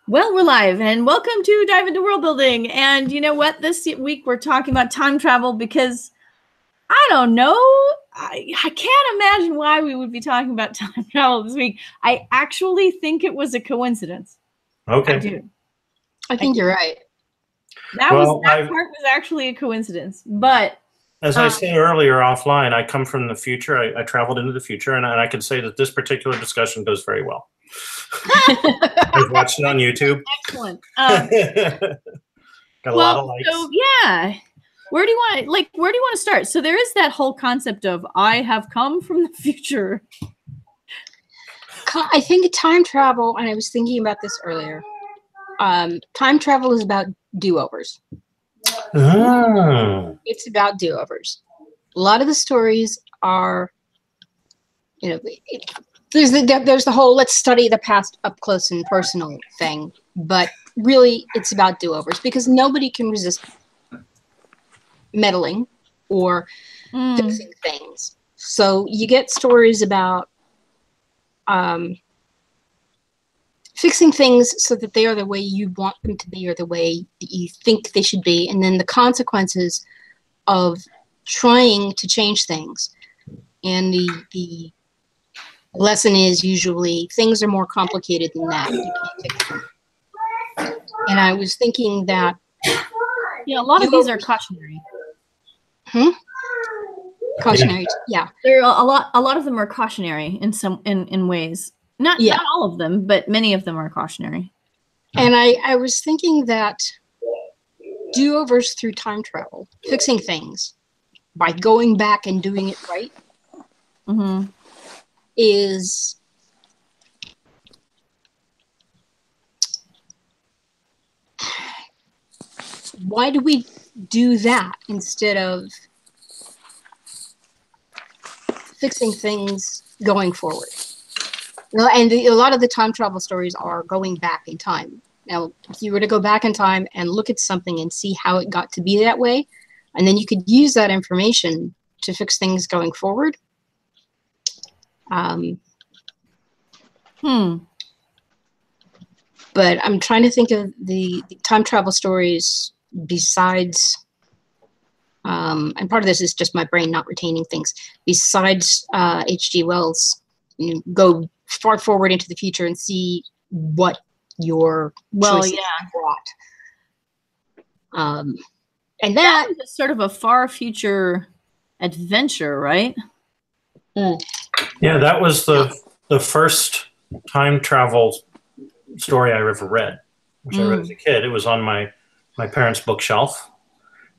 Well, we're live, and welcome to Dive into World Building. And you know what? This week we're talking about time travel because I don't know. I can't imagine why we would be talking about time travel this week. I actually think it was a coincidence. Okay. I do. I think you're right. That part was actually a coincidence. But as I said earlier offline, I come from the future. I traveled into the future, and I can say that this particular discussion goes very well. I've watched it on YouTube. Excellent. Got a lot of likes. So yeah. Where do you want to start? So there is that whole concept of I have come from the future. I think time travel, and I was thinking about this earlier, time travel is about do-overs. Oh. It's about do-overs. A lot of the stories are, there's the whole let's study the past up close and personal thing, but really it's about do-overs because nobody can resist meddling or fixing things. So you get stories about fixing things so that they are the way you want them to be or the way that you think they should be, and then the consequences of trying to change things. And the lesson is usually things are more complicated than that. You can't fix them. And I was thinking that a lot of these are cautionary. Cautionary, yeah. There are a lot of them are cautionary in ways. Not all of them, but many of them are cautionary. And I was thinking that do-overs through time travel, fixing things by going back and doing it right, is why do we do that instead of fixing things going forward? And a lot of the time travel stories are going back in time. Now, if you were to go back in time and look at something and see how it got to be that way, and then you could use that information to fix things going forward. But I'm trying to think of the time travel stories besides, and part of this is just my brain not retaining things, besides H.G. Wells. You go far forward into the future and see what your choices brought. And that was sort of a far future adventure, right? Yeah, that was the first time travel story I ever read, which I read as a kid. It was on my parents' bookshelf,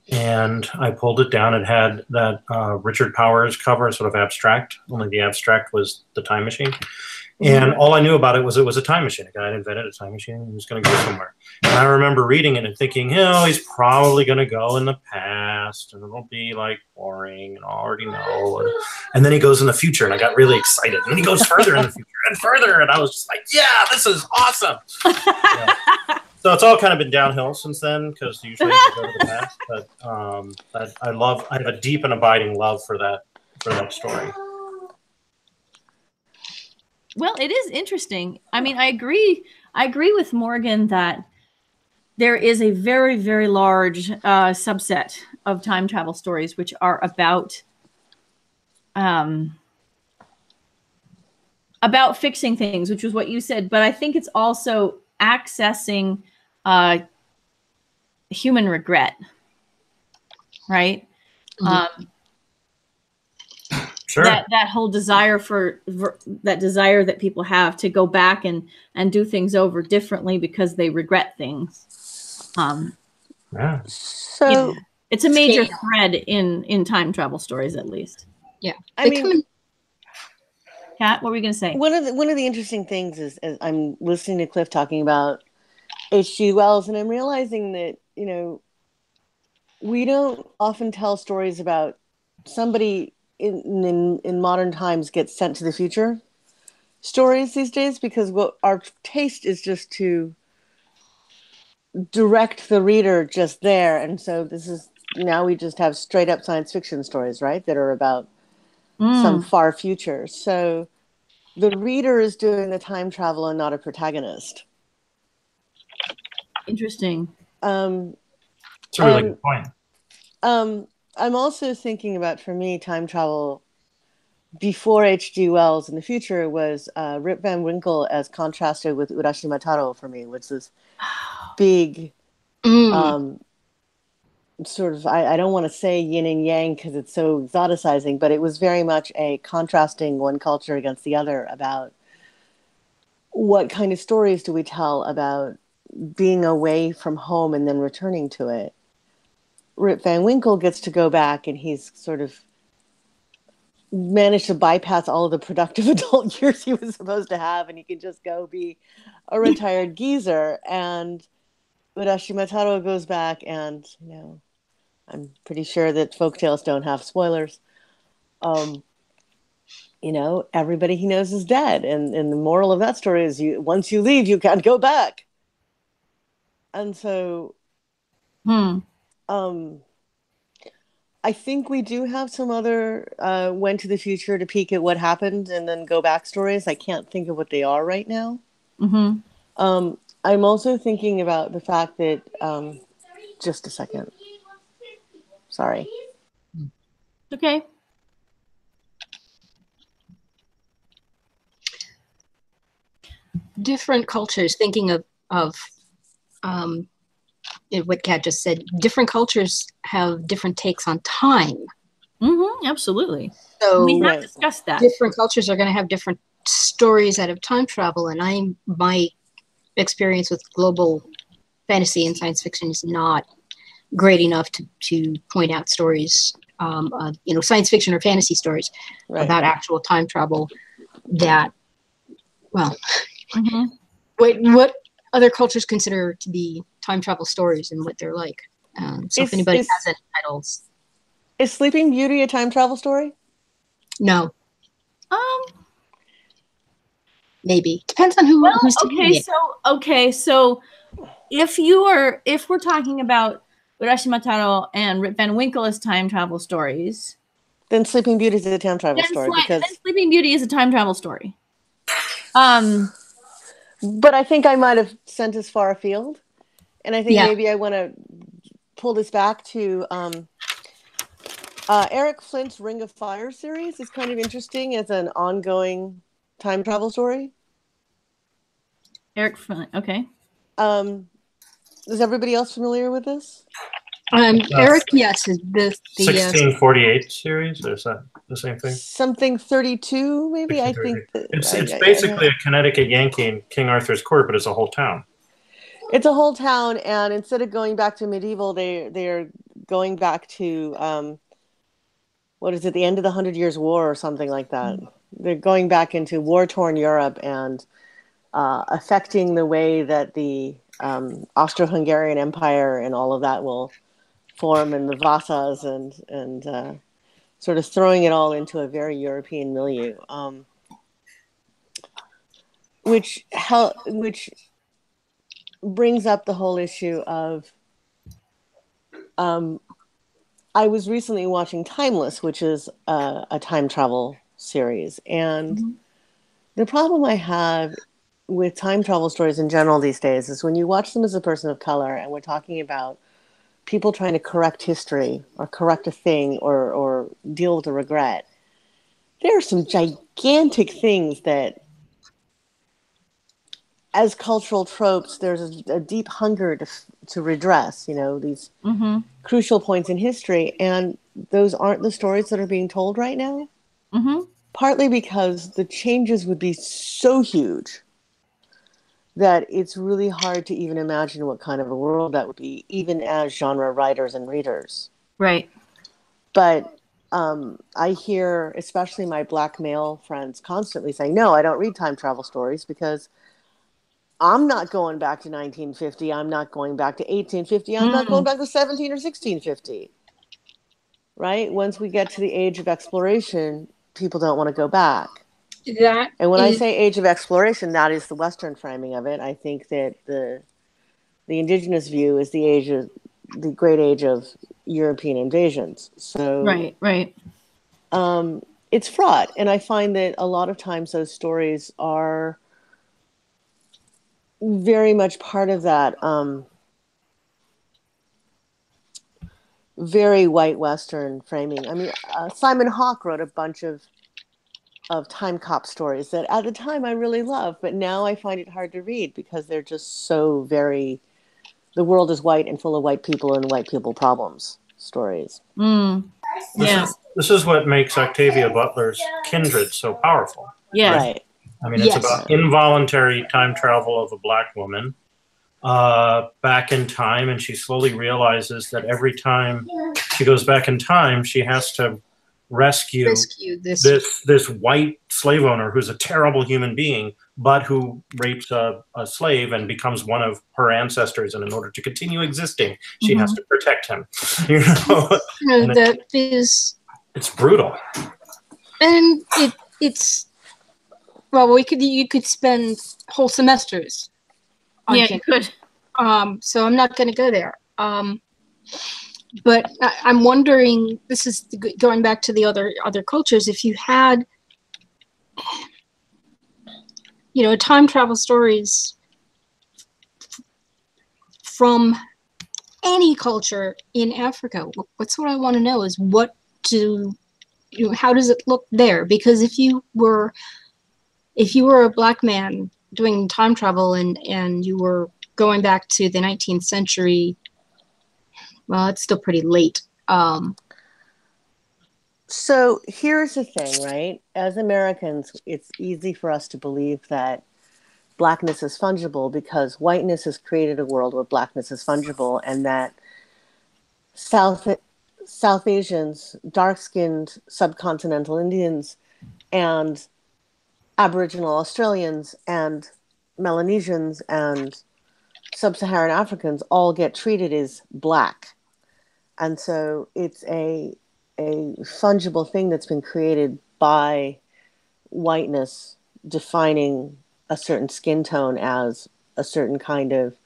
and I pulled it down. It had that Richard Powers cover, sort of abstract, only the abstract was the time machine. And all I knew about it was a time machine. A guy had invented a time machine and he was going to go somewhere. And I remember reading it and thinking, he's probably going to go in the past and it'll be like boring and I already know. And then he goes in the future and I got really excited. And then he goes further in the future and further. And I was just like, yeah, this is awesome. So it's all kind of been downhill since then because usually I go to the past. But I have a deep and abiding love for that story. Well, it is interesting. I mean, I agree with Morgan that there is a very, very large subset of time travel stories which are about fixing things, which was what you said. But I think it's also accessing human regret, right? Sure. That whole desire for that desire that people have to go back and do things over differently because they regret things. So it's a major thread in time travel stories, at least. Yeah. I mean, Kat, what were you going to say? One of the interesting things is I'm listening to Cliff talking about H.G. Wells, and I'm realizing that we don't often tell stories about somebody in modern times gets sent to the future stories these days, because what our taste is just to direct the reader just there. And so now we just have straight up science fiction stories, right, that are about some far future. So the reader is doing the time travel and not a protagonist. Interesting. It's a really good point. I'm also thinking about, for me, time travel before H.G. Wells in the future was Rip Van Winkle as contrasted with Urashima Taro for me, which is big, sort of, I don't want to say yin and yang because it's so exoticizing, but it was very much a contrasting one culture against the other about what kind of stories do we tell about being away from home and then returning to it. Rip Van Winkle gets to go back, and he's sort of managed to bypass all of the productive adult years he was supposed to have, and he can just go be a retired geezer. And Urashima Taro goes back, and I'm pretty sure that folktales don't have spoilers. Everybody he knows is dead, and the moral of that story is once you leave, you can't go back. And so, I think we do have some other went to the future to peek at what happened and then go back stories. I can't think of what they are right now. I'm also thinking about the fact that, just a second. Sorry. Okay. Different cultures, thinking of what Kat just said, different cultures have different takes on time. Absolutely. So we have discussed that. Different cultures are going to have different stories out of time travel, and my experience with global fantasy and science fiction is not great enough to point out stories, science fiction or fantasy stories about actual time travel that, well, what other cultures consider to be time travel stories and what they're like. So if anybody has any titles. Is Sleeping Beauty a time travel story? No. Maybe. Depends on who's telling it. So if we're talking about Urashima Taro and Rip Van Winkle as time travel stories, then Sleeping Beauty is a time travel story. Then Sleeping Beauty is a time travel story. But I think I might have sent us far afield. And I think maybe I want to pull this back to Eric Flint's Ring of Fire series is kind of interesting as an ongoing time travel story. Eric Flint, okay. Is everybody else familiar with this? Eric, yes. The 1648 series, or is that the same thing? Something 32, maybe. I think it's basically a Connecticut Yankee in King Arthur's court, but it's a whole town. It's a whole town, and instead of going back to medieval, they're going back to what is it? The end of the 100 Years' War or something like that. They're going back into war-torn Europe and affecting the way that the Austro-Hungarian Empire and all of that will form, and the Vasas, and sort of throwing it all into a very European milieu, which brings up the whole issue of. I was recently watching Timeless, which is a time travel series, and the problem I have with time travel stories in general these days is when you watch them as a person of color, and we're talking about people trying to correct history or correct a thing or deal with a regret, there are some gigantic things that, as cultural tropes, there's a deep hunger to redress, these crucial points in history. And those aren't the stories that are being told right now. Partly because the changes would be so huge that it's really hard to even imagine what kind of a world that would be, even as genre writers and readers. Right. But I hear, especially my Black male friends, constantly saying, no, I don't read time travel stories because I'm not going back to 1950. I'm not going back to 1850. I'm not going back to 17 or 1650. Right? Once we get to the age of exploration, people don't want to go back. And when I say age of exploration, that is the Western framing of it. I think that the indigenous view is the great age of European invasions. So right. It's fraught, and I find that a lot of times those stories are very much part of that very white Western framing. I mean, Simon Hawke wrote a bunch of time cop stories that at the time I really loved, but now I find it hard to read because they're just so very, the world is white and full of white people and white people problems stories. This is what makes Octavia Butler's Kindred so powerful. Yeah. Right. I mean, it's about involuntary time travel of a black woman back in time, and she slowly realizes that every time she goes back in time, she has to rescue this white slave owner who's a terrible human being, but who rapes a slave and becomes one of her ancestors. And in order to continue existing, she has to protect him. You know, that is, it's brutal. And it's well, you could spend whole semesters. Yeah, you could. So I'm not going to go there. But I'm wondering, this is going back to the other cultures, if you had, time travel stories from any culture in Africa, what's what I want to know is how does it look there? Because if you were a black man doing time travel and you were going back to the 19th century, well, it's still pretty late. So here's the thing, right? As Americans, it's easy for us to believe that blackness is fungible because whiteness has created a world where blackness is fungible, and that South Asians, dark-skinned subcontinental Indians, and Aboriginal Australians, and Melanesians, and Sub-Saharan Africans all get treated as black. And so it's a fungible thing that's been created by whiteness defining a certain skin tone as a certain kind of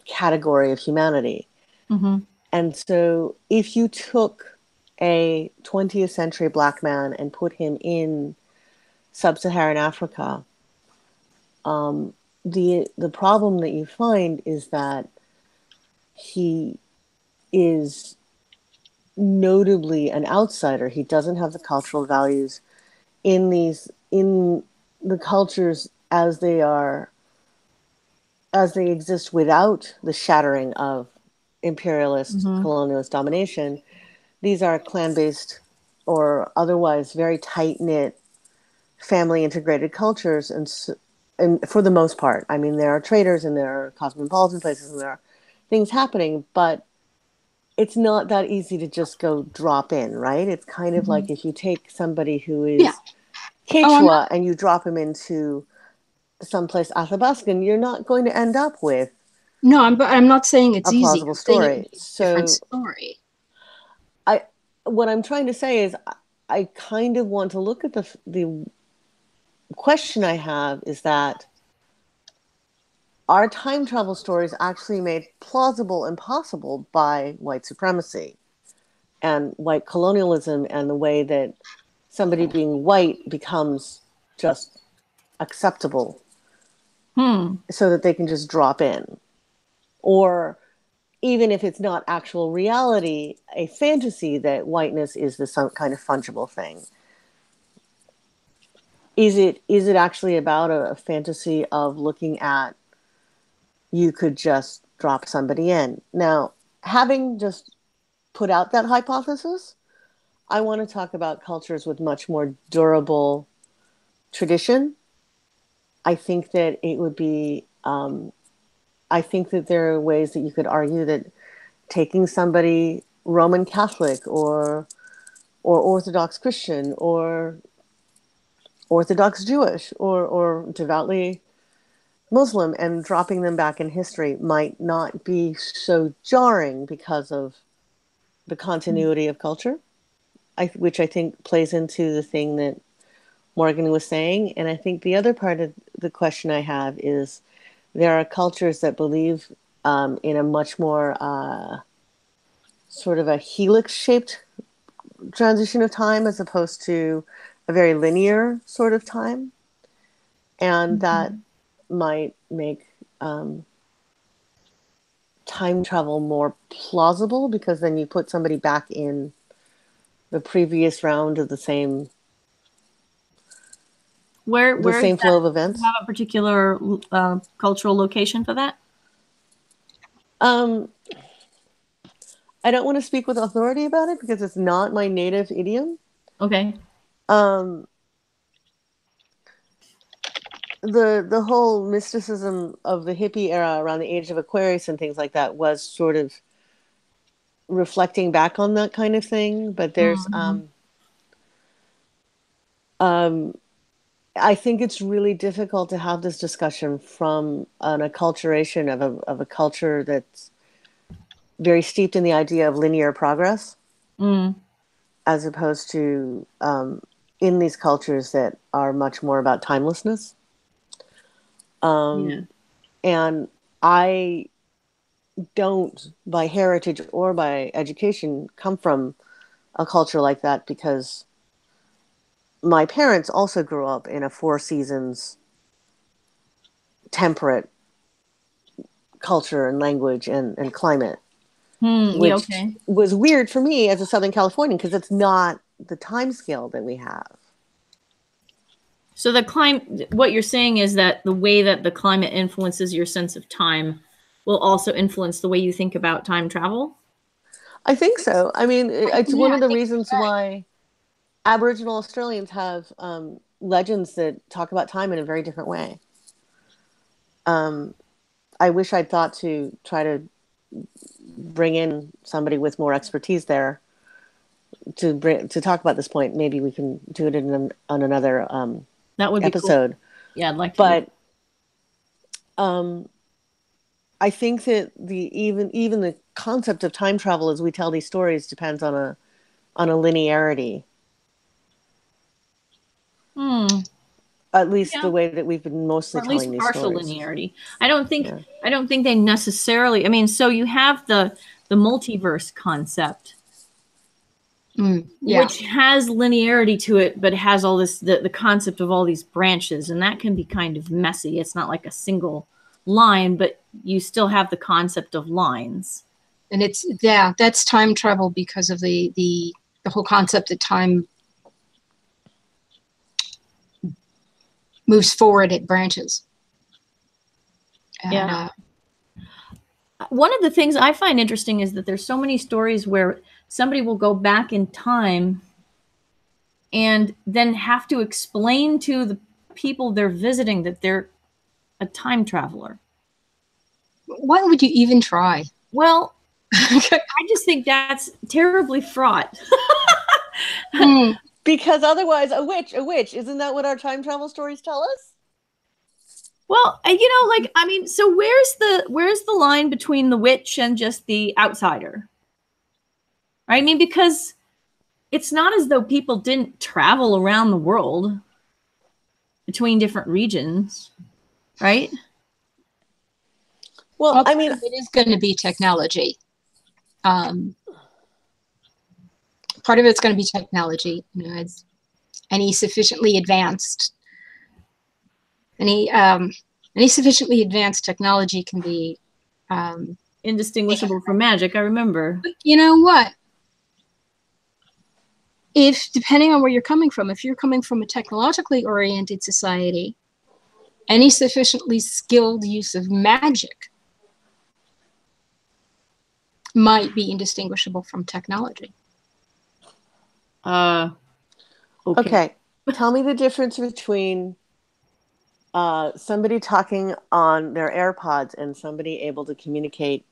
category of humanity. And so if you took a 20th century black man and put him in Sub-Saharan Africa, the problem that you find is that he is notably an outsider. He doesn't have the cultural values in the cultures as they exist without the shattering of imperialist colonialist domination. These are clan-based or otherwise very tight-knit, family integrated cultures, and for the most part, I mean, there are traders and there are cosmopolitan places and there are things happening, but it's not that easy to just go drop in, right? It's kind of like if you take somebody who is Quechua and you drop him into someplace Athabascan, you're not going to end up with I'm not saying it's a plausible story. Different story. What I'm trying to say is I kind of want to look at the question I have is that are time travel stories actually made plausible and possible by white supremacy and white colonialism and the way that somebody being white becomes just acceptable so that they can just drop in? Or even if it's not actual reality, a fantasy that whiteness is some kind of fungible thing. Is it actually about a fantasy of looking at you could just drop somebody in? Now, having just put out that hypothesis, I want to talk about cultures with much more durable tradition. I think that it would be, I think that there are ways that you could argue that taking somebody Roman Catholic or Orthodox Christian or Orthodox Jewish or devoutly Muslim and dropping them back in history might not be so jarring because of the continuity of culture, which I think plays into the thing that Morgan was saying. And I think the other part of the question I have is there are cultures that believe in a much more sort of a helix-shaped transition of time as opposed to a very linear sort of time. and that might make time travel more plausible, because then you put somebody back in the previous round of the same Where flow of events. Do you have a particular cultural location for that? I don't want to speak with authority about it because it's not my native idiom. Okay. The whole mysticism of the hippie era around the age of Aquarius and things like that was sort of reflecting back on that kind of thing. But there's, I think it's really difficult to have this discussion from an acculturation of a culture that's very steeped in the idea of linear progress, as opposed to in these cultures that are much more about timelessness. And I don't, by heritage or by education, come from a culture like that, because my parents also grew up in a 4 seasons temperate culture and language and climate, which was weird for me as a Southern Californian, because it's not the time scale that we have. So what you're saying is that the way that the climate influences your sense of time will also influence the way you think about time travel? I think so. I mean, it's one of the reasons why Aboriginal Australians have legends that talk about time in a very different way. I wish I'd thought to try to bring in somebody with more expertise there to talk about this point. Maybe we can do it on another that would be episode. Cool. Yeah, I'd like to. But I think that even the concept of time travel as we tell these stories depends on a linearity. At least the way that we've been mostly telling these stories. At least partial linearity. I don't think they necessarily. I mean, so you have the multiverse concept, which has linearity to it, but has all this the concept of all these branches, and that can be kind of messy. It's not like a single line, but you still have the concept of lines. And that's time travel because of the whole concept that time moves forward at branches. And, one of the things I find interesting is that there's so many stories where somebody will go back in time and then have to explain to the people they're visiting that they're a time traveler. Why would you even try? Well, I just think that's terribly fraught. Because otherwise, a witch, isn't that what our time travel stories tell us? Well, I mean, so where's the line between the witch and just the outsider? Right? I mean, because it's not as though people didn't travel around the world between different regions, right? Well, I mean, it is going to be technology. Part of it's going to be technology. As any sufficiently advanced technology can be indistinguishable from magic. I remember. But you know what? Depending on where you're coming from, if you're coming from a technologically oriented society, any sufficiently skilled use of magic might be indistinguishable from technology. Okay. Tell me the difference between somebody talking on their AirPods and somebody able to communicate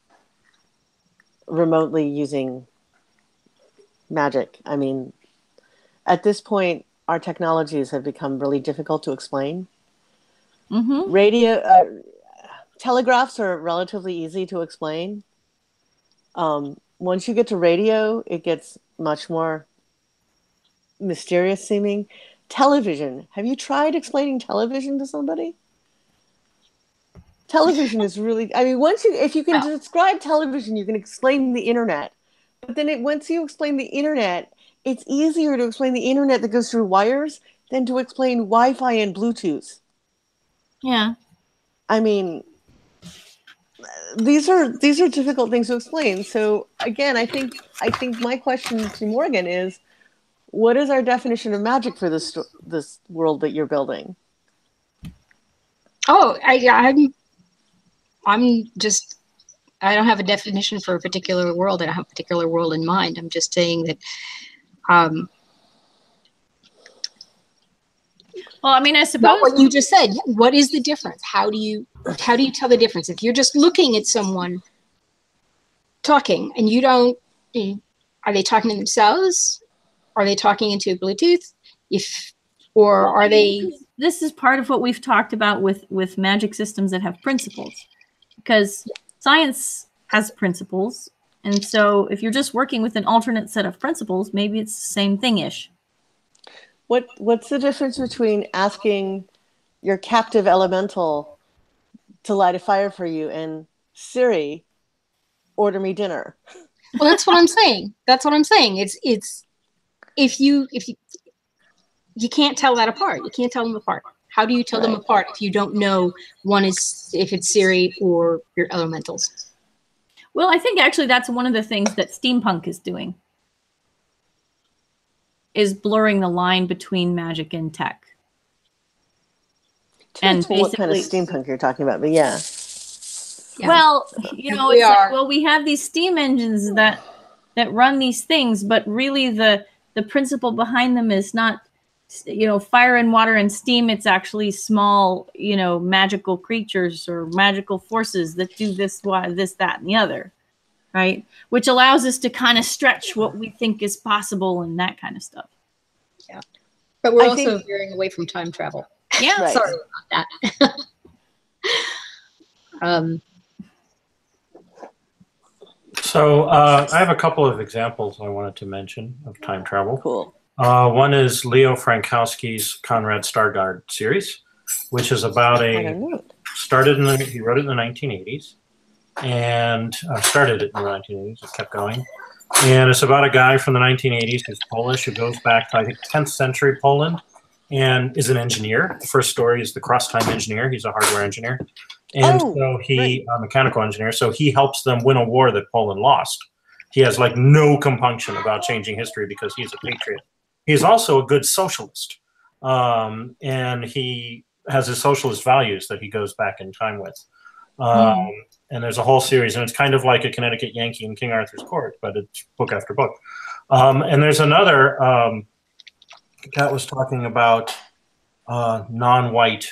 remotely using magic. I mean, at this point, our technologies have become really difficult to explain. Radio, telegraphs are relatively easy to explain. Once you get to radio, it gets much more mysterious seeming. Television. Have you tried explaining television to somebody? Television is really, I mean, if you can describe television, you can explain the internet. But then once you explain the internet, it's easier to explain the internet that goes through wires than to explain Wi-Fi and Bluetooth. Yeah. I mean, these are difficult things to explain. So again, I think my question to Morgan is, what is our definition of magic for this world that you're building? Oh, I'm just, I don't have a definition for a particular world. I don't have a particular world in mind. I'm just saying that, well, I mean, I suppose well, what you just said, what is the difference? How do you tell the difference? If you're just looking at someone talking and you don't, are they talking to themselves? Are they talking into Bluetooth? Or are they? This is part of what we've talked about with magic systems that have principles, because science has principles. And so if you're just working with an alternate set of principles, maybe it's the same thing-ish. What's the difference between asking your captive elemental to light a fire for you and Siri, order me dinner? Well, that's what I'm saying. That's what I'm saying. It's if you can't tell that apart. You can't tell them apart. How do you tell them apart if you don't know if it's Siri or your elementals? Well, I think actually that's one of the things that steampunk is doing, is blurring the line between magic and tech. And what kind of steampunk you're talking about, but yeah. Well, you know, it's like, well, we have these steam engines that run these things, but really the principle behind them is not, you know, fire and water and steam. It's actually small, you know, magical creatures or magical forces that do this, that, and the other, right? Which allows us to kind of stretch what we think is possible and that kind of stuff. Yeah, but we're also veering away from time travel. Yeah, right. Sorry about that. So I have a couple of examples I wanted to mention of time travel. Cool. One is Leo Frankowski's Conrad Stargard series, which is about he wrote it in the 1980s, and started it in the 1980s. It kept going, and it's about a guy from the 1980s who's Polish, who goes back to, I think, 10th century Poland, and is an engineer. The first story is the cross-time engineer. He's a hardware engineer. And so he, a mechanical engineer, so he helps them win a war that Poland lost. He has like no compunction about changing history because he's a patriot. He's also a good socialist. And he has his socialist values that he goes back in time with. And there's a whole series, and it's kind of like a Connecticut Yankee in King Arthur's Court, but it's book after book. And there's another that was talking about non-white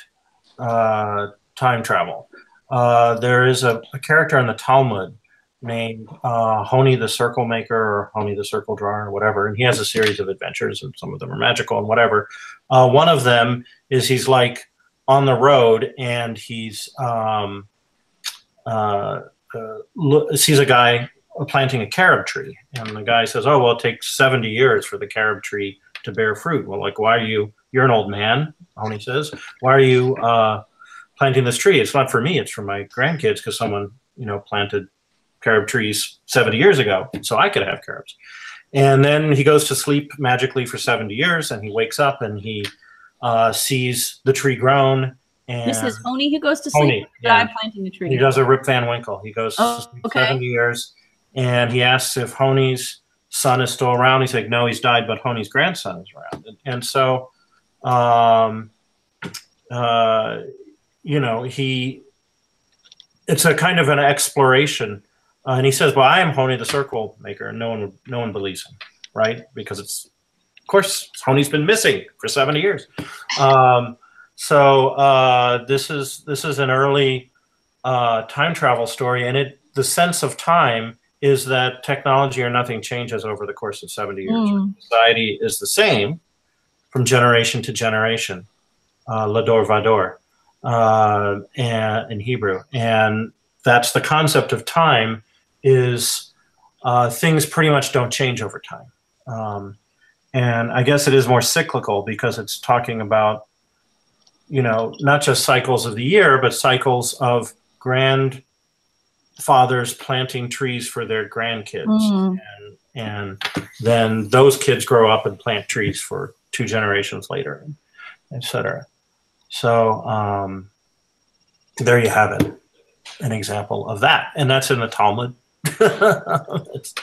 time travel. There is a character in the Talmud named Honi the Circle Maker or Honi the Circle Drawer or whatever, and he has a series of adventures, and some of them are magical and whatever. One of them is he's like on the road, and he's sees a guy planting a carob tree, and the guy says, "Oh, well, it takes 70 years for the carob tree to bear fruit." Well, like, why are you're an old man, Honi says, why are you planting this tree? It's not for me, it's for my grandkids, because someone, you know, planted carob trees 70 years ago, so I could have carobs. And then he goes to sleep magically for 70 years, and he wakes up and he sees the tree grown. And this is Honi who goes to sleep? Honi, yeah. Guy planting the tree. He does a Rip Van Winkle. He goes to sleep 70 years, and he asks if Honi's son is still around. He's like, no, he's died, but Honi's grandson is around. And so, you know, it's a kind of an exploration. And he says, well, I am Honi the Circle Maker. And no one believes him, right? Because of course, Honi's been missing for 70 years. So this is an early time travel story, and the sense of time is that technology or nothing changes over the course of 70 years. Society is the same from generation to generation, Lador Vador, in Hebrew. And that's the concept of time, is things pretty much don't change over time. And I guess it is more cyclical because it's talking about, you know, not just cycles of the year, but cycles of grandfathers planting trees for their grandkids. And then those kids grow up and plant trees for 2 generations later, et cetera. So there you have it, an example of that. And that's in the Talmud. It's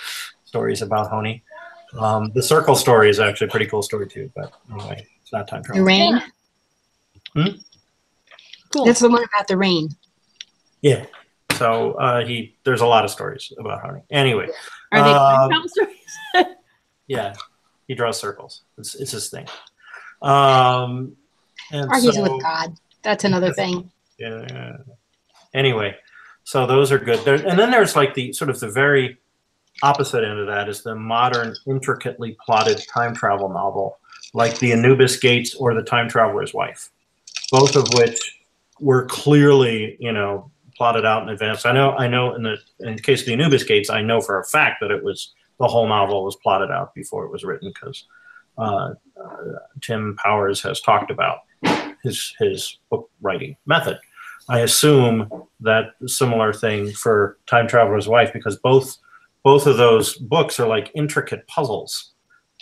stories about Honi. The circle story is actually a pretty cool story too, but anyway, it's not time travel. The rain. Cool. That's the one about the rain. Yeah. So there's a lot of stories about Honi. Anyway. Are they time travel stories? Yeah. He draws circles. It's his thing. And Argues with God. That's another thing. Yeah. Anyway, so those are good. And then there's like the sort of the very opposite end of that is the modern, intricately plotted time travel novel, like The Anubis Gates or The Time Traveler's Wife, both of which were clearly, plotted out in advance. I know in the case of The Anubis Gates, I know for a fact that the whole novel was plotted out before it was written because Tim Powers has talked about his book writing method. I assume that similar thing for Time Traveler's Wife, because both of those books are like intricate puzzles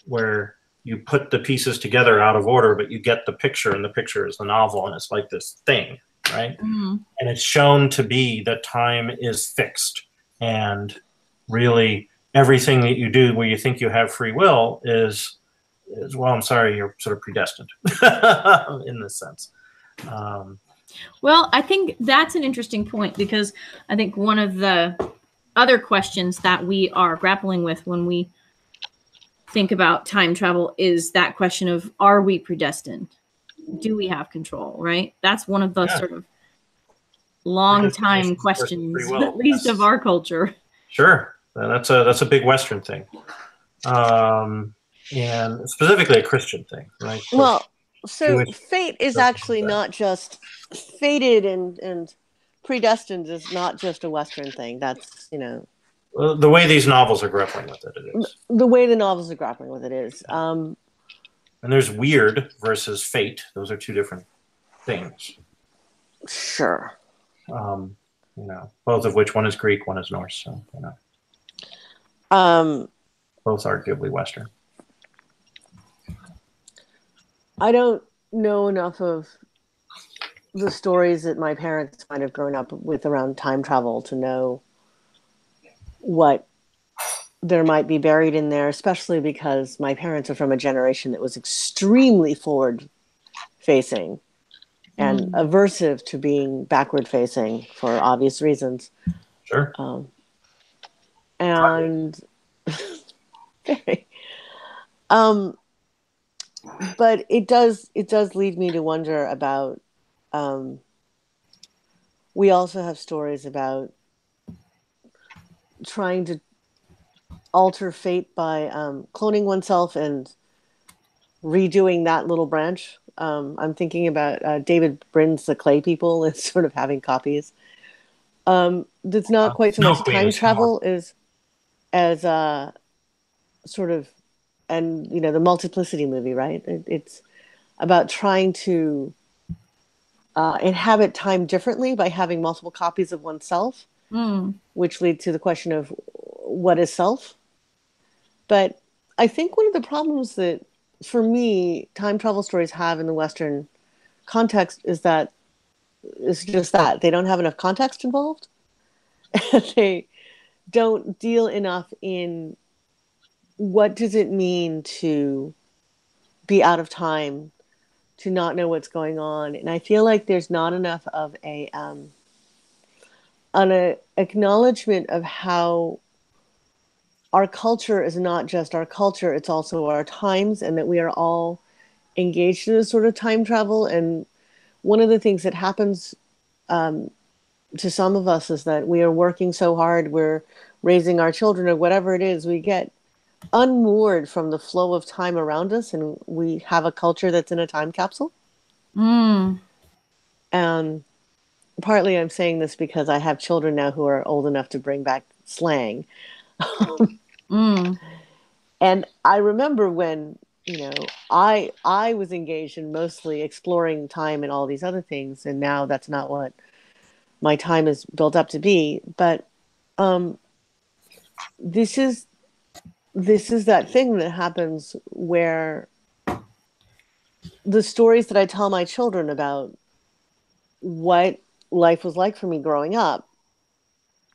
where you put the pieces together out of order, but you get the picture, and the picture is the novel, and it's like this thing, right? Mm-hmm. And it's shown to be that time is fixed, and really everything that you do where you think you have free will is well, I'm sorry, you're sort of predestined in this sense. Well, I think that's an interesting point, because I think one of the other questions that we are grappling with when we think about time travel is that question of, are we predestined? Do we have control, right? That's one of the sort of long time questions, at least of our culture. Sure. That's a big Western thing. And specifically a Christian thing, right? Well, so fate is actually not just fated and predestined is not just a Western thing. That's, the way these novels are grappling with it is. The way the novels are grappling with it is. And there's weird versus fate. Those are two different things. Sure. Both of which, one is Greek, one is Norse. So, both arguably Western. I don't know enough of the stories that my parents might have grown up with around time travel to know what there might be buried in there, especially because my parents are from a generation that was extremely forward-facing and aversive to being backward-facing for obvious reasons. Sure. And very... but it does lead me to wonder about, we also have stories about trying to alter fate by cloning oneself and redoing that little branch. I'm thinking about David Brin's The Clay People and sort of having copies. That's not quite so much time travel as sort of, and the Multiplicity movie, right? It's about trying to inhabit time differently by having multiple copies of oneself, which leads to the question of what is self. But I think one of the problems that, for me, time travel stories have in the Western context is that it's just that they don't have enough context involved. They don't deal enough in what does it mean to be out of time, to not know what's going on. And I feel like there's not enough of an acknowledgement of how our culture is not just our culture, it's also our times, and that we are all engaged in a sort of time travel. And one of the things that happens to some of us is that we are working so hard, we're raising our children or whatever it is, we get unmoored from the flow of time around us, and we have a culture that's in a time capsule. And partly I'm saying this because I have children now who are old enough to bring back slang. And I remember when, I was engaged in mostly exploring time and all these other things, and now that's not what my time is built up to be. But this is that thing that happens where the stories that I tell my children about what life was like for me growing up,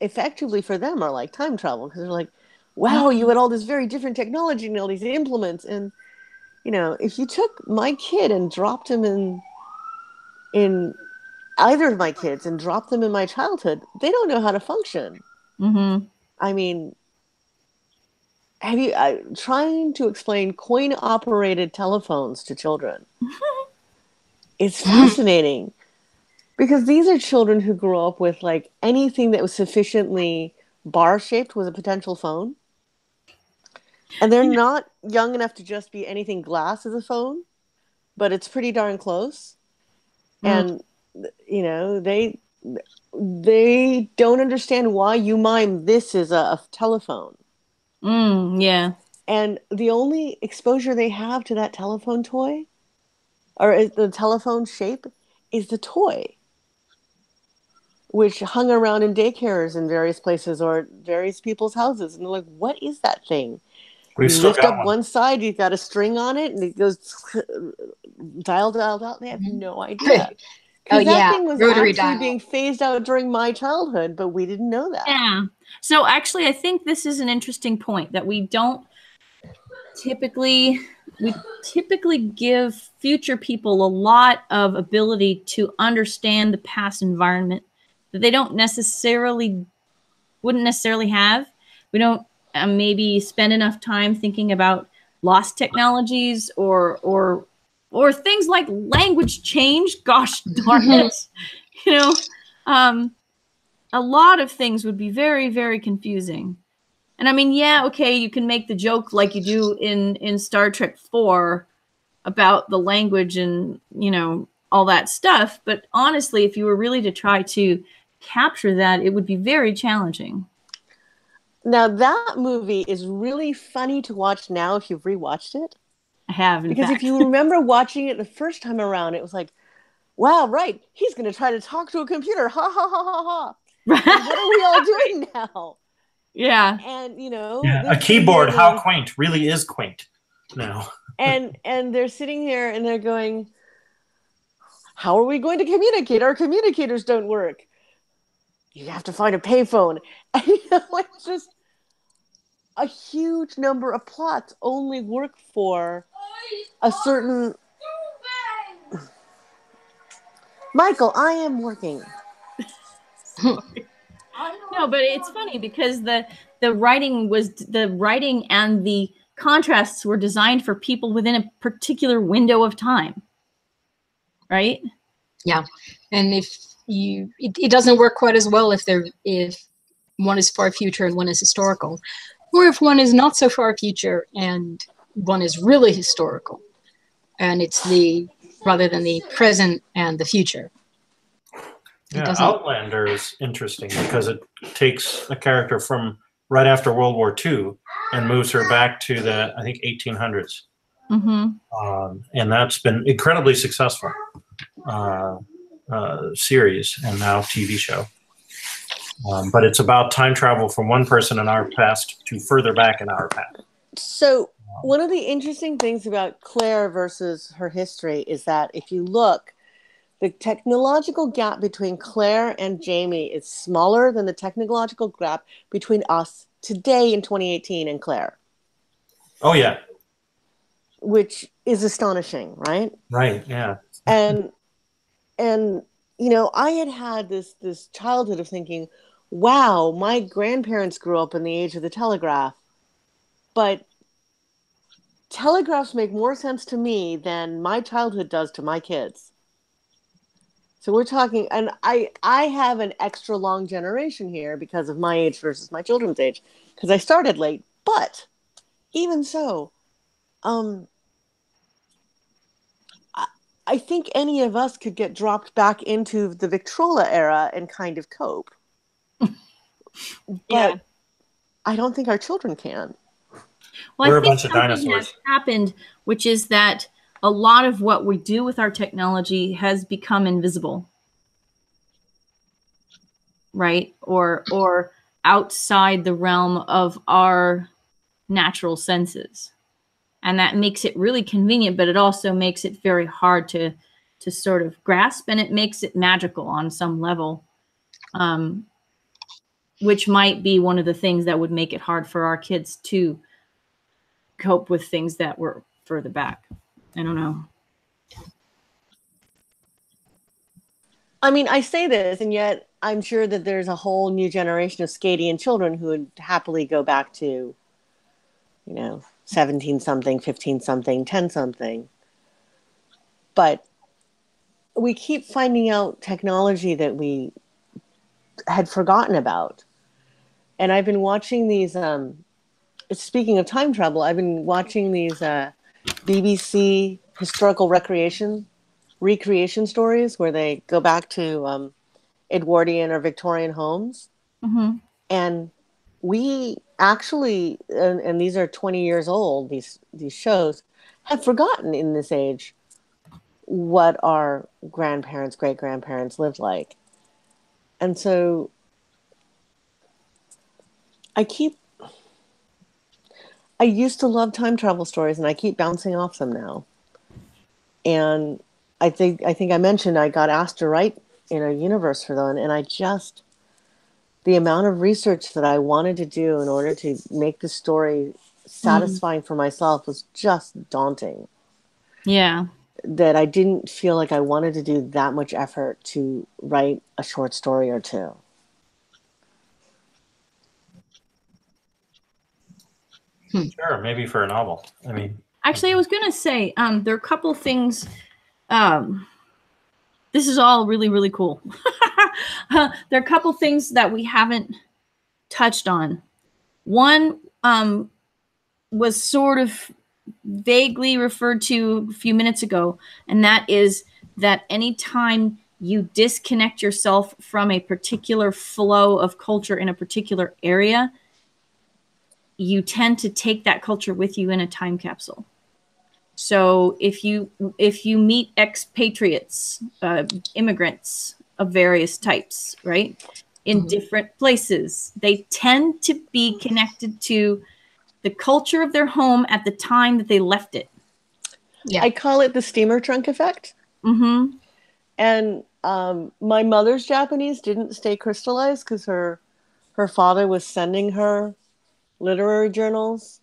effectively for them are like time travel, because they're like, wow, you had all this very different technology and all these implements. And, you know, if you took my kid and dropped him in either of my kids and dropped them in my childhood, they don't know how to function. Mm-hmm. I mean, trying to explain coin-operated telephones to children? It's fascinating, because these are children who grew up with like anything that was sufficiently bar-shaped was a potential phone. And they're not young enough to just be anything glass as a phone, but it's pretty darn close. And, you know, they don't understand why you mime this is a telephone. Yeah. And the only exposure they have to that telephone toy, or the telephone shape, is the toy, which hung around in daycares in various places or various people's houses. And they're like, what is that thing? We You still lift got up one. one side, you've got a string on it, and it goes dial, dial, dial. They have no idea. Because that thing was rotary actually dial. being phased out during my childhood, but we didn't know that. Yeah. So actually, I think this is an interesting point that we typically give future people a lot of ability to understand the past environment that they wouldn't necessarily have. We don't maybe spend enough time thinking about lost technologies or things like language change. Gosh darn it. You know, a lot of things would be very, very confusing. And I mean, yeah, okay, you can make the joke like you do in Star Trek 4 about the language and, you know, all that stuff. But honestly, if you were really to try to capture that, it would be very challenging. Now, that movie is really funny to watch now if you've rewatched it. I have, in Because fact. if you remember watching it the first time around, it was like, wow, right, he's going to try to talk to a computer. Ha, ha, ha, ha, ha. And what are we all doing now? Yeah. And, you know, a keyboard, how quaint, really is quaint now. and they're sitting here and they're going, how are we going to communicate? Our communicators don't work. You have to find a payphone. And, you know, it's just a huge number of plots only work for a certain... Michael, I am working. No, but it's funny because the writing and the contrasts were designed for people within a particular window of time. Right? Yeah. And it doesn't work quite as well if one is far future and one is historical, or if one is not so far future and one is really historical, and it's rather than the present and the future. Yeah, Outlander is interesting because it takes a character from right after World War II and moves her back to the, I think, 1800s. Mm-hmm. And that's been incredibly successful series and now TV show. But it's about time travel from one person in our past to further back in our past. So one of the interesting things about Claire versus her history is that if you look, the technological gap between Claire and Jamie is smaller than the technological gap between us today in 2018 and Claire. Oh, yeah. Which is astonishing, right? Right, yeah. And you know, I had this childhood of thinking, wow, my grandparents grew up in the age of the telegraph. But telegraphs make more sense to me than my childhood does to my kids. So we're talking, and I have an extra long generation here because of my age versus my children's age, because I started late. But even so, I think any of us could get dropped back into the Victrola era and kind of cope. But I don't think our children can. Well, We're I a think bunch of something dinosaurs. has happened, which is that a lot of what we do with our technology has become invisible, right? Or outside the realm of our natural senses. And that makes it really convenient, but it also makes it very hard to to sort of grasp, and it makes it magical on some level, which might be one of the things that would make it hard for our kids to cope with things that were further back. I don't know. I mean, I say this, and yet I'm sure that there's a whole new generation of Scadian children who would happily go back to, 17 something, 15 something, 10 something. But we keep finding out technology that we had forgotten about. And I've been watching these, speaking of time travel, I've been watching these BBC historical recreation stories where they go back to Edwardian or Victorian homes. Mm-hmm. And we actually, and these are 20 years old, these shows, have forgotten in this age what our grandparents, great-grandparents lived like. And so I used to love time travel stories, and I keep bouncing off them now. And I think I mentioned I got asked to write in a universe for them, and the amount of research that I wanted to do in order to make the story satisfying for myself was just daunting. Yeah. That I didn't feel like I wanted to do that much effort to write a short story or two. Sure, maybe for a novel. I mean, actually, I was going to say, there are a couple things. This is all really, really cool. There are a couple things that we haven't touched on. One was sort of vaguely referred to a few minutes ago, and that is that anytime you disconnect yourself from a particular flow of culture in a particular area, you tend to take that culture with you in a time capsule. So if you meet expatriates, immigrants of various types, right, in different places, they tend to be connected to the culture of their home at the time that they left it. Yeah. I call it the steamer trunk effect. Mm-hmm. And my mother's Japanese didn't stay crystallized because her father was sending her literary journals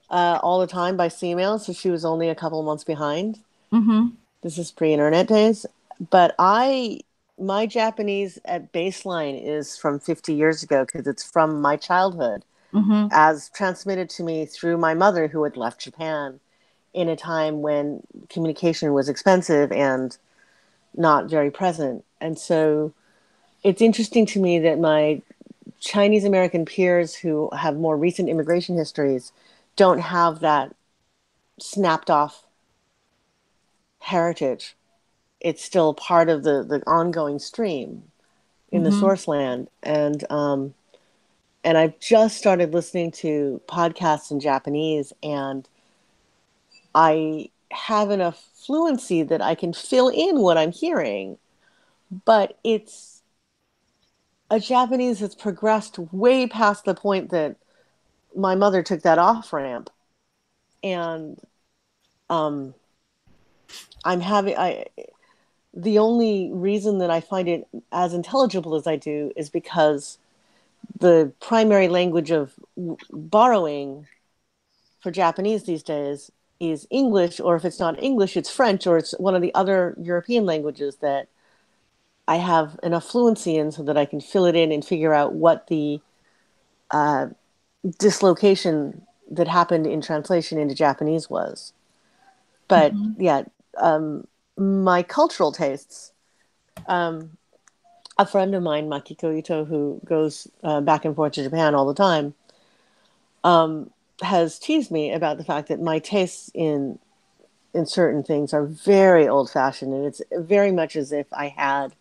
all the time by sea mail, so she was only a couple of months behind. Mm-hmm. This is pre-internet days. But my Japanese at baseline is from 50 years ago because it's from my childhood, as transmitted to me through my mother, who had left Japan in a time when communication was expensive and not very present. And so it's interesting to me that my Chinese American peers who have more recent immigration histories don't have that snapped off heritage. It's still part of the ongoing stream in the source land. And I've just started listening to podcasts in Japanese, and I have enough fluency that I can fill in what I'm hearing, but it's a Japanese that's progressed way past the point that my mother took that off ramp. And the only reason that I find it as intelligible as I do is because the primary language of borrowing for Japanese these days is English, or if it's not English, it's French, or it's one of the other European languages that I have enough fluency in so that I can fill it in and figure out what the dislocation that happened in translation into Japanese was. But yeah, my cultural tastes, a friend of mine, Makiko Ito, who goes back and forth to Japan all the time, has teased me about the fact that my tastes in certain things are very old-fashioned, and it's very much as if I had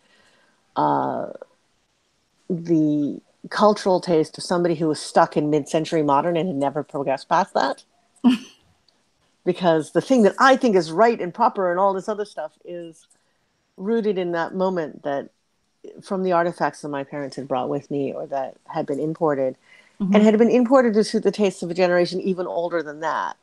the cultural taste of somebody who was stuck in mid-century modern and had never progressed past that. Because the thing that I think is right and proper and all this other stuff is rooted in that moment that from the artifacts that my parents had brought with me or that had been imported and had been imported to suit the tastes of a generation even older than that.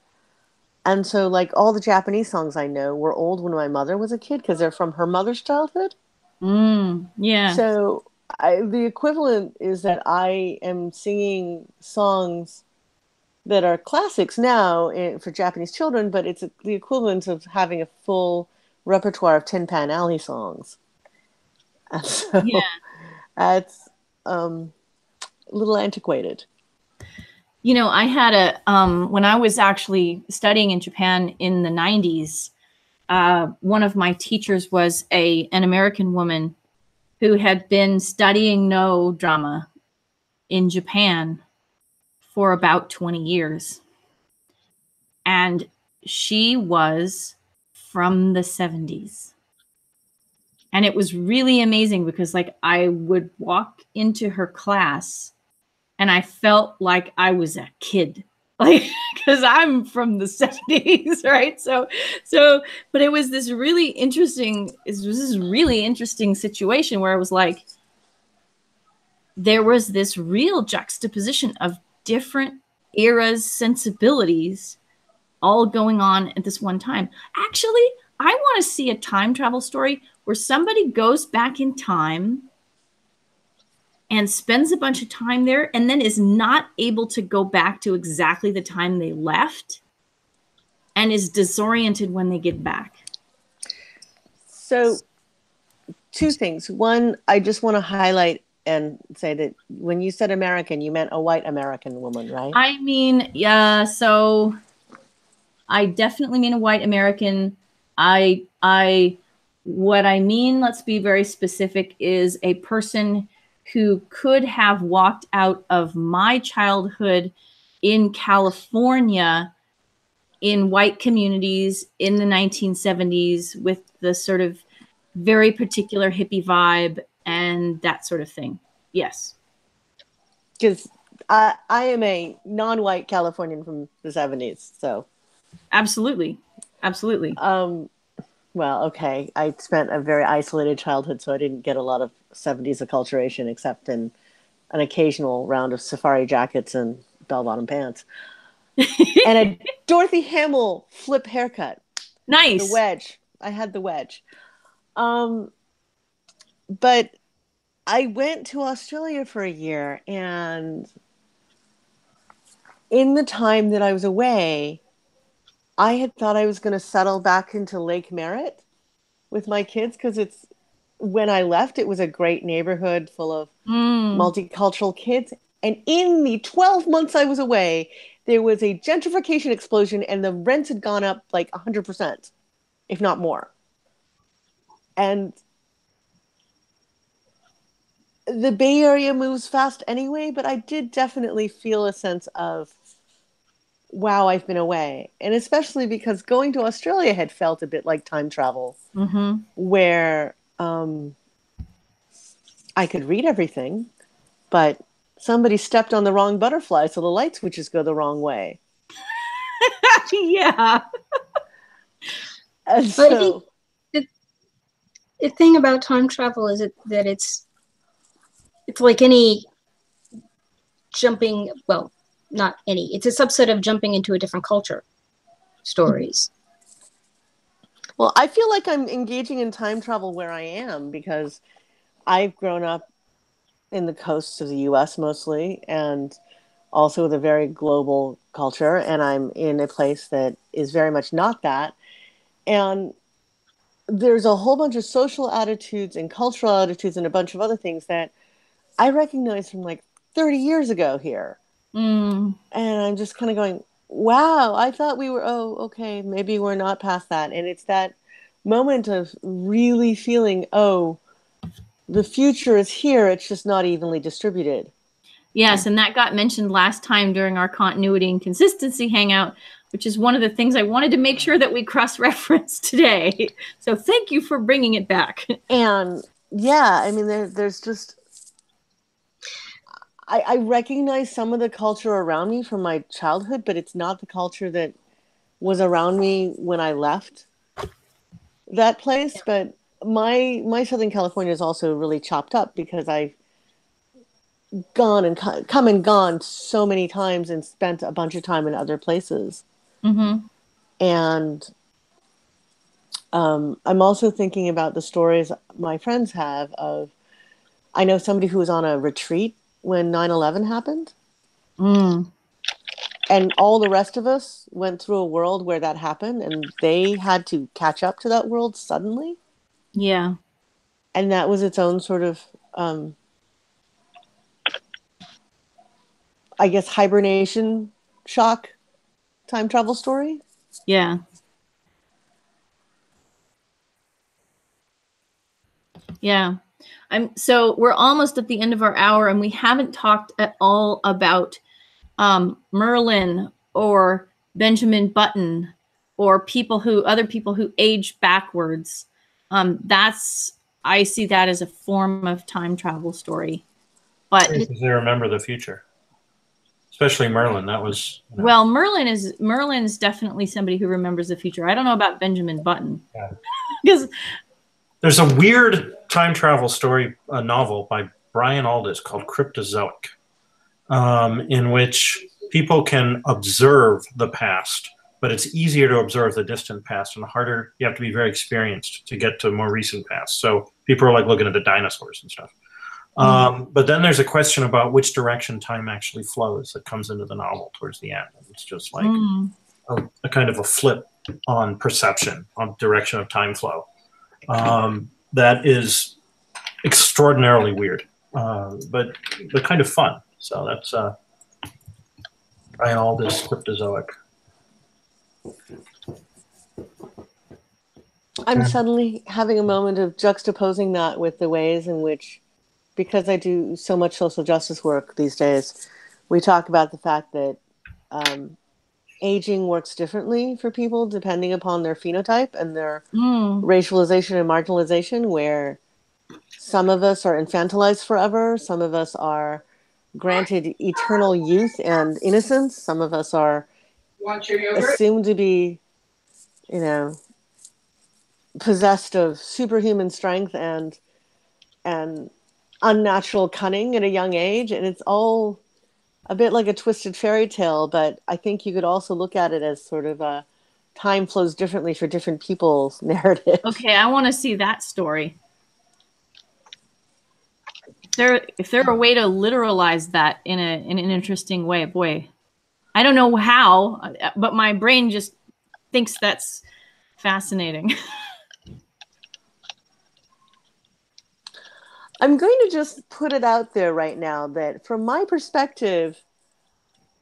And so, like, all the Japanese songs I know were old when my mother was a kid because they're from her mother's childhood. Yeah. So the equivalent is that I am singing songs that are classics now for Japanese children, but it's the equivalent of having a full repertoire of Tin Pan Alley songs. And so it's a little antiquated. You know, I had when I was actually studying in Japan in the 90s, one of my teachers was an American woman who had been studying No drama in Japan for about 20 years. And she was from the 70s. And it was really amazing because, like, I would walk into her class and I felt like I was a kid, like, because I'm from the 70s, right? So, but it was this really interesting, situation where it was like, there was this real juxtaposition of different eras, sensibilities, all going on at this one time. Actually, I want to see a time travel story where somebody goes back in time and spends a bunch of time there and then is not able to go back to exactly the time they left and is disoriented when they get back. So, two things. One, I just want to highlight and say that when you said American, you meant a white American woman, right? I mean, yeah, so I definitely mean a white American. What I mean, let's be very specific, is a person who could have walked out of my childhood in California in white communities in the 1970s with the sort of very particular hippie vibe and that sort of thing. Yes. Because I am a non-white Californian from the 70s, so. Absolutely. Absolutely. Well, okay. I spent a very isolated childhood, so I didn't get a lot of 70s acculturation except in an occasional round of safari jackets and bell-bottom pants. And a Dorothy Hamill flip haircut. Nice. The wedge. I had the wedge. But I went to Australia for a year, and in the time that I was away, I had thought I was going to settle back into Lake Merritt with my kids because when I left, it was a great neighborhood full of multicultural kids. And in the 12 months I was away, there was a gentrification explosion and the rents had gone up like 100%, if not more. And the Bay Area moves fast anyway, but I did definitely feel a sense of, wow, I've been away. And especially because going to Australia had felt a bit like time travel, where I could read everything, but somebody stepped on the wrong butterfly, so the light switches go the wrong way. Yeah. But I think the thing about time travel is that it's like any jumping, well, not any, it's a subset of jumping into a different culture stories. Well, I feel like I'm engaging in time travel where I am because I've grown up in the coasts of the U.S. mostly, and also with a very global culture, and I'm in a place that is very much not that. And there's a whole bunch of social attitudes and cultural attitudes and a bunch of other things that I recognize from like 30 years ago here. And I'm just kind of going, wow, I thought we were, okay, maybe we're not past that. And it's that moment of really feeling, the future is here. It's just not evenly distributed. Yes, and that got mentioned last time during our continuity and consistency hangout, which is one of the things I wanted to make sure that we cross-reference today. So thank you for bringing it back. And yeah, I mean, there's just, I recognize some of the culture around me from my childhood, but it's not the culture that was around me when I left that place. But my Southern California is also really chopped up because I've gone and come and gone so many times and spent a bunch of time in other places. And I'm also thinking about the stories my friends have of, I know somebody who was on a retreat when 9/11 happened. Mm. And all the rest of us went through a world where that happened, and they had to catch up to that world suddenly. Yeah. And that was its own sort of, I guess, hibernation shock time travel story. Yeah. Yeah. So we're almost at the end of our hour, and we haven't talked at all about Merlin or Benjamin Button or other people who age backwards. I see that as a form of time travel story. But Because they remember the future, especially Merlin. That was well, Merlin's definitely somebody who remembers the future. I don't know about Benjamin Button, because there's a weird time travel story, a novel by Brian Aldiss called Cryptozoic, in which people can observe the past, but it's easier to observe the distant past and harder. You have to be very experienced to get to more recent past. So people are like looking at the dinosaurs and stuff. But then there's a question about which direction time actually flows that comes into the novel towards the end. And it's just like a kind of a flip on perception, on direction of time flow. That is extraordinarily weird, but kind of fun. So that's Brian Aldiss, Cryptozoic. I'm suddenly having a moment of juxtaposing that with the ways in which, because I do so much social justice work these days, we talk about the fact that aging works differently for people depending upon their phenotype and their racialization and marginalization, where some of us are infantilized forever, some of us are granted eternal youth and innocence, some of us are assumed to be, possessed of superhuman strength and unnatural cunning at a young age, and it's all a bit like a twisted fairy tale. But I think you could also look at it as sort of a time flows differently for different people's narrative. Okay, I want to see that story. If there a way to literalize that in an interesting way, boy, I don't know how, but my brain just thinks that's fascinating. I'm going to just put it out there right now that from my perspective,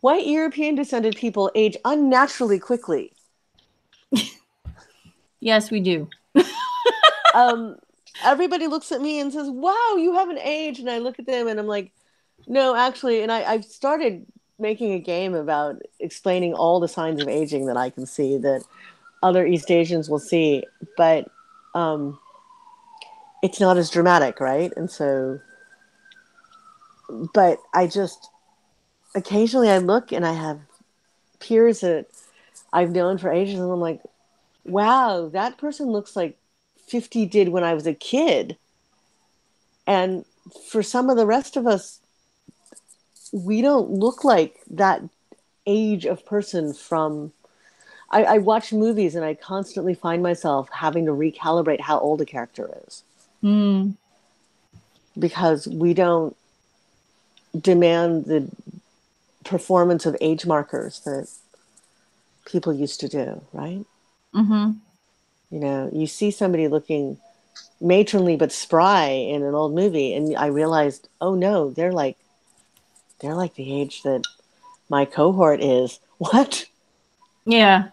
white European descended people age unnaturally quickly. Yes, we do. Everybody looks at me and says, wow, you haven't aged. And I look at them and I'm like, no, actually. And I've started making a game about explaining all the signs of aging that I can see that other East Asians will see. But it's not as dramatic, right? And so, but I just, occasionally I look and I have peers that I've known for ages and I'm like, wow, that person looks like 50 did when I was a kid. And for some of the rest of us, we don't look like that age of person from... I watch movies and I constantly find myself having to recalibrate how old a character is. Because we don't demand the performance of age markers that people used to do, right? You see somebody looking matronly but spry in an old movie, and I realized, oh no, they're like the age that my cohort is. What? Yeah.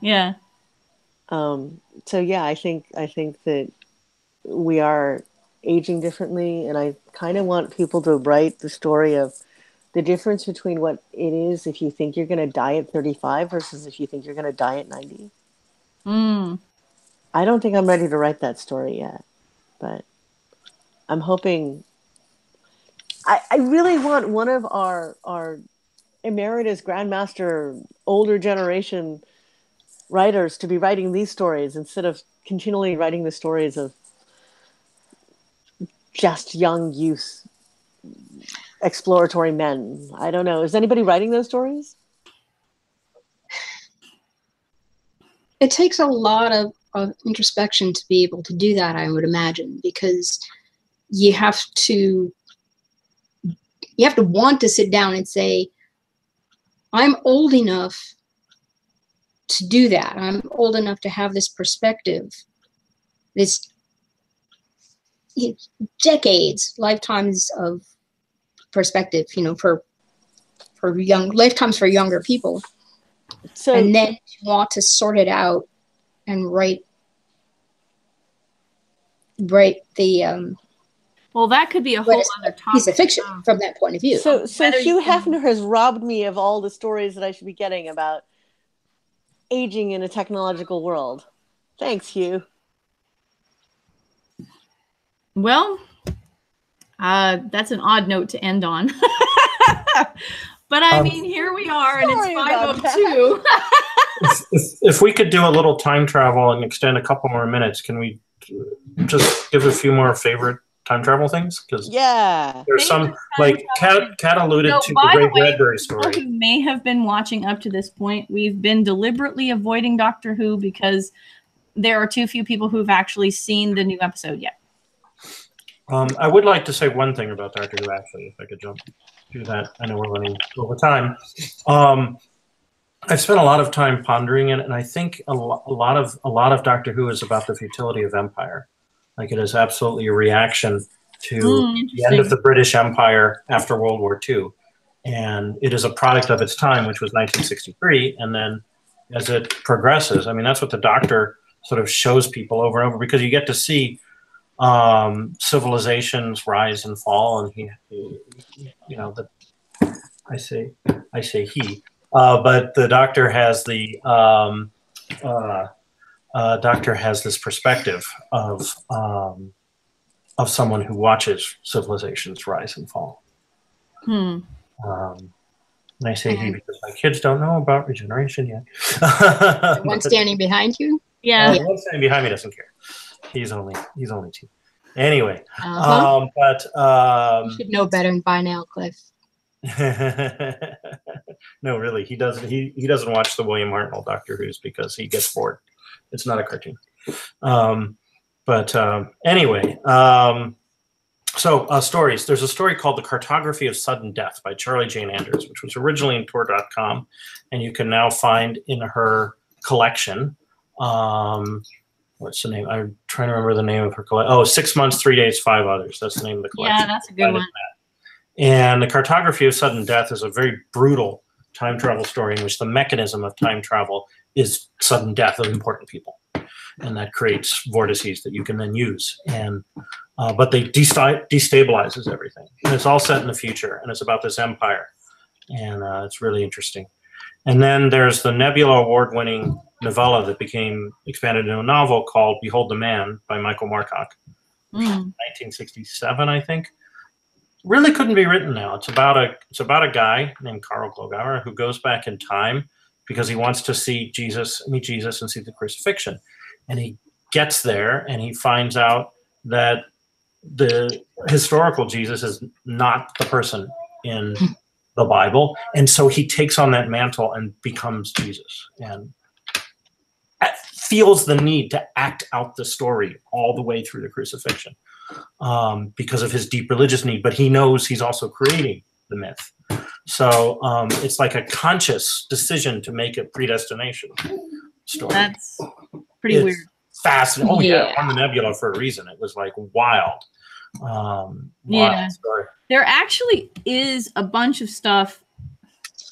So yeah, I think that we are aging differently, and I kind of want people to write the story of the difference between what it is if you think you're going to die at 35 versus if you think you're going to die at 90. I don't think I'm ready to write that story yet, but I'm hoping... I really want one of our emeritus grandmaster older generation writers to be writing these stories instead of continually writing the stories of just young youth exploratory men. I don't know. Is anybody writing those stories? It takes a lot of introspection to be able to do that, I would imagine, because you have to want to sit down and say, I'm old enough to do that. I'm old enough to have this perspective, this decades, lifetimes of perspective, for lifetimes for younger people. So, and then you want to sort it out and write the well, that could be a whole other topic. Piece of fiction from that point of view. So Hugh Hefner has robbed me of all the stories that I should be getting about aging in a technological world. Thanks, Hugh. Well, that's an odd note to end on. But I mean, here we are, and it's 5:02. If we could do a little time travel and extend a couple more minutes, can we just give a few more favorite time travel things? Because there's some, like Kat alluded to the Ray Bradbury story. People who may have been watching up to this point, we've been deliberately avoiding Doctor Who because there are too few people who've actually seen the new episode yet. I would like to say one thing about Doctor Who, actually, if I could jump to that. I know we're running over time. I've spent a lot of time pondering it, and I think a lot of Doctor Who is about the futility of empire. Like, it is absolutely a reaction to the end of the British Empire after World War II. And it is a product of its time, which was 1963. And then as it progresses, I mean, that's what the Doctor sort of shows people over and over, because you get to see civilizations rise and fall, and he I say he, but the Doctor has this perspective of someone who watches civilizations rise and fall. And I say he because my kids don't know about regeneration yet. The one standing behind you? Yeah. The one standing behind me doesn't care. He's only 2. Anyway, but you should know better than by now, Cliff. No, really, he doesn't. He doesn't watch the William Hartnell Doctor Who's because he gets bored. It's not a cartoon. Anyway, so stories. There's a story called "The Cartography of Sudden Death" by Charlie Jane Anders, which was originally in Tor.com, and you can now find in her collection. What's the name? I'm trying to remember the name of her collection. Oh, 6 Months, 3 Days, 5 Others. That's the name of the collection. Yeah, that's a good one. And The Cartography of Sudden Death is a very brutal time travel story in which the mechanism of time travel is sudden death of important people. And that creates vortices that you can then use. And but they destabilizes everything. And it's all set in the future. And it's about this empire. And it's really interesting. And then there's the Nebula Award-winning novella that became expanded into a novel called Behold the Man by Michael Moorcock. 1967, I think. Really couldn't be written now. It's about a guy named Karl Glogauer who goes back in time because he wants to meet Jesus and see the crucifixion. And he gets there and he finds out that the historical Jesus is not the person in the Bible. And so he takes on that mantle and becomes Jesus and feels the need to act out the story all the way through the crucifixion because of his deep religious need. But he knows he's also creating the myth. So it's like a conscious decision to make a predestination story. That's pretty weird. Fascinating. Oh, yeah. On the Nebula for a reason. It was like wild. Story. There actually is a bunch of stuff.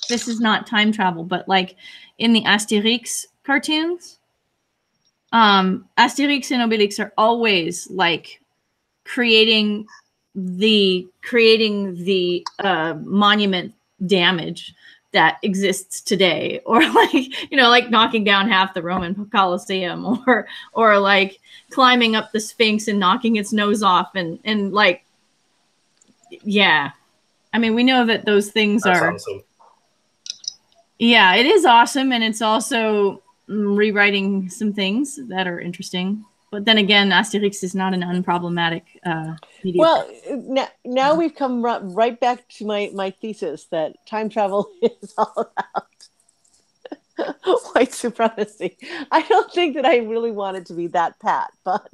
This is not time travel, but like in the Asterix cartoons, Asterix and Obelix are always like creating the monument damage that exists today, or like knocking down half the Roman Colosseum, or like climbing up the Sphinx and knocking its nose off, and like, yeah, I mean, we know that those things are awesome. Yeah, it is awesome, and it's also rewriting some things that are interesting. But then again, Asterix is not an unproblematic media. Well, now we've come right back to my thesis that time travel is all about white supremacy. I don't think that I really want it to be that pat, but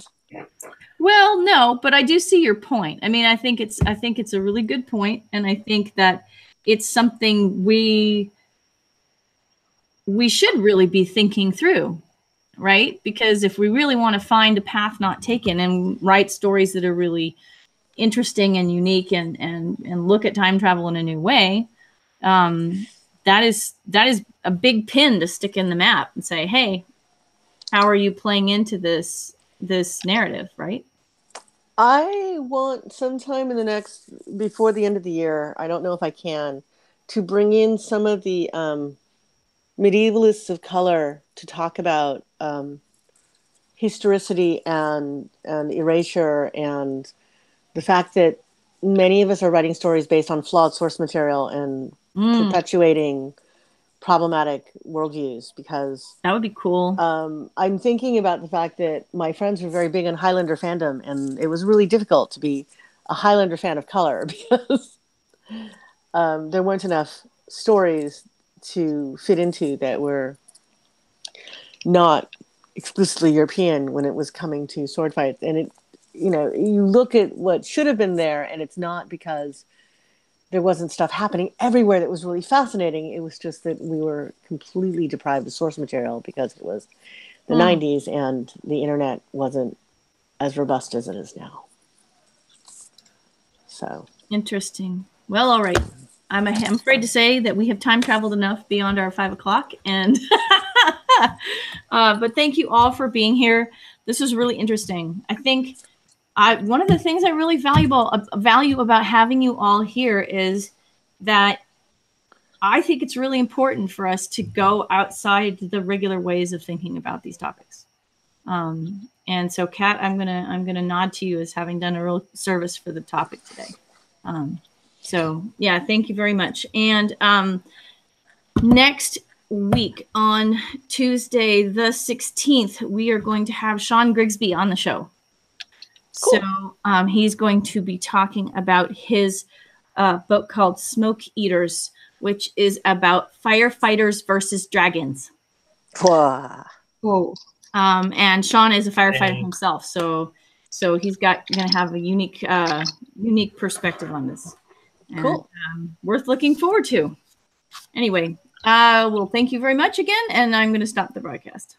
well, no, but I do see your point. I mean, I think it's a really good point, and I think that it's something we should really be thinking through, right? Because if we really want to find a path not taken and write stories that are really interesting and unique and look at time travel in a new way, that is a big pin to stick in the map and say, hey, how are you playing into this narrative, right? I want sometime in before the end of the year, I don't know if I can, to bring in some of the medievalists of color to talk about historicity and erasure, and the fact that many of us are writing stories based on flawed source material and perpetuating problematic worldviews, because that would be cool. I'm thinking about the fact that my friends were very big on Highlander fandom, and it was really difficult to be a Highlander fan of color because there weren't enough stories to fit into that were not explicitly European when it was coming to sword fights. And you look at what should have been there, and it's not because there wasn't stuff happening everywhere that was really fascinating. It was just that we were completely deprived of source material because it was the 90s and the internet wasn't as robust as it is now. So interesting. Well, all right. I'm afraid to say that we have time traveled enough beyond our 5 o'clock, and but thank you all for being here. This was really interesting. I think one of the things I really value about having you all here is that I think it's really important for us to go outside the regular ways of thinking about these topics. And so, Kat, I'm gonna nod to you as having done a real service for the topic today. So yeah, thank you very much. And next week on Tuesday the 16th, we are going to have Sean Grigsby on the show. Cool. So he's going to be talking about his book called Smoke Eaters, which is about firefighters versus dragons. Whoa. And Sean is a firefighter himself, so he's going to have a unique perspective on this. Cool. And, worth looking forward to. Anyway, well, thank you very much again, and I'm going to stop the broadcast.